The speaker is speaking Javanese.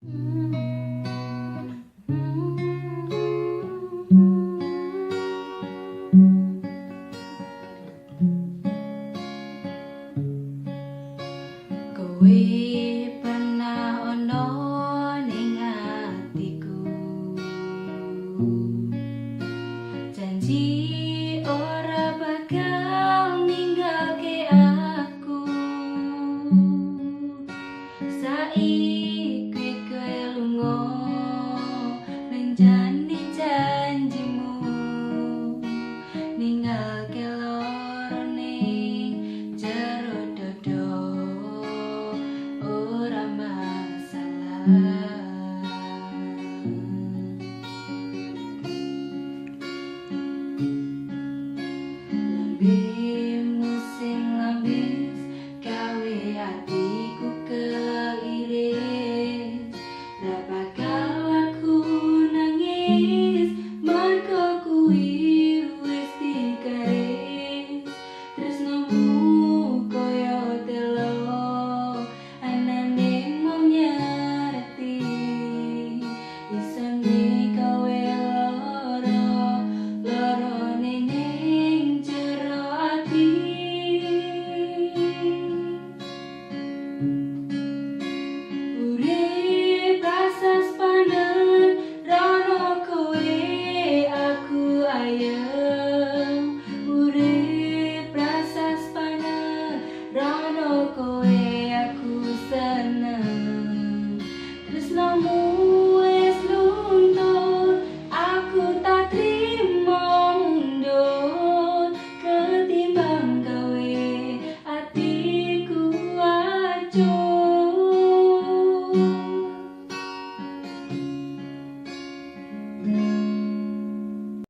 Kowe pernah ono ning atiku, janji ora bakal ninggalke aku. Saiki kowe lunga nenjani janjimu, ninggalke loro ning jero dodo. Ora masalah.